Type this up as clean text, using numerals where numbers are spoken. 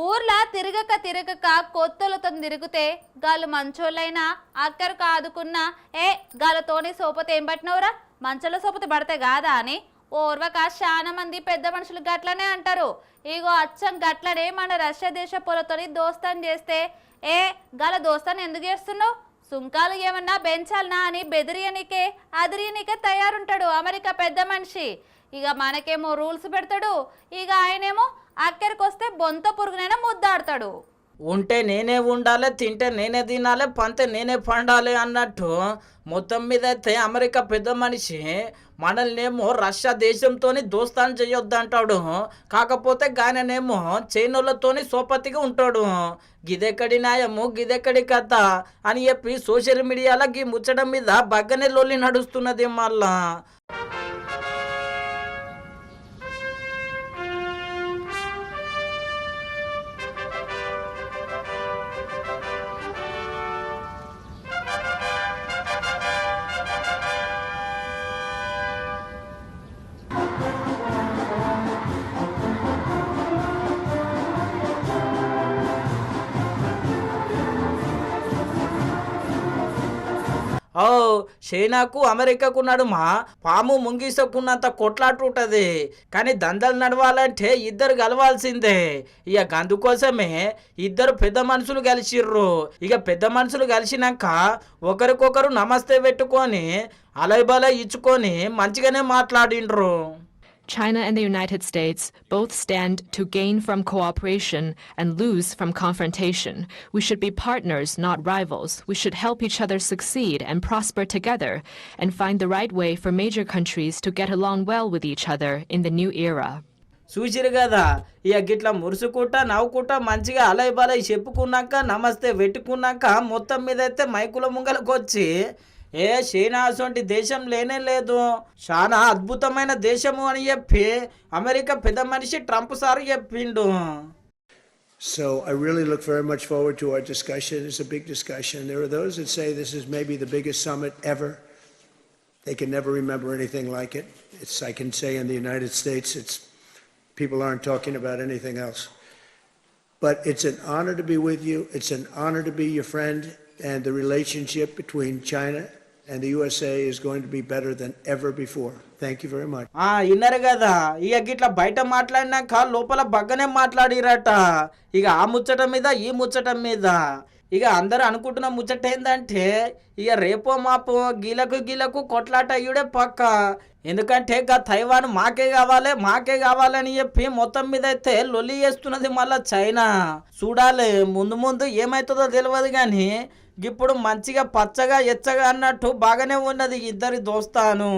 ఊర్లా తిరగక కొత్తలతో తిరిగితే గాలు మంచోళ్ళైనా అక్కరకు ఆదుకున్నా గాలతోని సోపతి ఏం పట్టినవురా మంచంలో సోపతి పడితే కాదా అని ఓర్వక చాలా మంది పెద్ద మనుషులు గట్లనే అంటారు. ఇగో అచ్చం గట్లనే మన రష్యా దేశ పొలతోని దోస్తాన్ చేస్తే గాల దోస్తాన్ ఎందుకు చేస్తున్నావు, సుంకాలు ఏమన్నా పెంచాలనా అని బెదిరియనికే అదిరియనికే తయారుంటాడు అమెరికా పెద్ద మనిషి. ఇక మనకేమో రూల్స్ పెడతాడు, ఇక ఆయనేమో అక్కడికొస్తే బొంత పురుగునైనా ముద్దాడతాడు. ఉంటే నేనే ఉండాలి, తింటే నేనే తినాలి, పంతే నేనే పండాలి అన్నట్టు మొత్తం మీద అయితే అమెరికా పెద్ద మనిషి మనల్నేమో రష్యా దేశంతో దోస్తాను చేయొద్దంటాడు. కాకపోతే గాయననేమో చైనోళ్ళతోని సోపతిగా ఉంటాడు. గిదెక్కడి న్యాయము గిదెక్కడి కథ అని చెప్పి సోషల్ మీడియాలో గీ ముచ్చడం మీద బగ్గనే లొల్లి నడుస్తున్నది. మళ్ళా చైనాకు అమెరికాకు నడుమ పాము ముంగిసకున్నంత కొట్లాట ఉంటుంది. కానీ దందలు నడవాలంటే ఇద్దరు కలవాల్సిందే. ఇక అందుకోసమే ఇద్దరు పెద్ద మనుషులు కలిసిర్రు. ఇక పెద్ద మనుషులు కలిసినాక ఒకరికొకరు నమస్తే పెట్టుకొని అలైబలై ఇచ్చుకొని మంచిగానే మాట్లాడిండ్రు. China and the United States both stand to gain from cooperation and lose from confrontation. We should be partners, not rivals. We should help each other succeed and prosper together and find the right way for major countries to get along well with each other in the new era. చూసిరు కదా, ఇక గిట్లా మురుసుకుంటా నవ్వుకుంటా మంచిగా అలై బలై చెప్పుకున్నాక నమస్తే పెట్టుకున్నాక మొత్తం మీద అయితే మైకుల ముంగలకు వచ్చి చైనా అసొంటి దేశం లేనే లేదు, చాలా అద్భుతమైన దేశము అని చెప్పి అమెరికా పెద్ద మనిషి ట్రంప్ సార్ చెప్పిండు. So I really look very much forward to our discussion. It's a big discussion. There are those that say this is maybe the biggest summit ever. They can never remember anything like it. I can say in the United States, people aren't talking about anything else. But it's an honor to be with you. It's an honor to be your friend. And the relationship between China and the USA is going to be better than ever before. Thank you very much. Inner కదా, ఇక గిట్లా బయట మాట్లాడినాక లోపల బగ్గనే మాట్లాడిరట. ఇక ఆ ముచ్చట మీద ఈ ముచ్చట మీద ఇక అందరూ అనుకుంటున్న ముచ్చట ఏందంటే ఇక రేపో మాపో గీలకు కొట్లాట అయ్యుడే పక్క. ఎందుకంటే ఇక తైవాన్ మాకే కావాలని చెప్పి మొత్తం మీద అయితే లొల్లి చేస్తున్నది మళ్ళా చైనా. చూడాలి ముందు ఏమవుతుందో తెలియదు కానీ ఇప్పుడు మంచిగా పచ్చగా ఎచ్చగా అన్నట్టు బాగానే ఉన్నది ఇద్దరి దోస్తాను.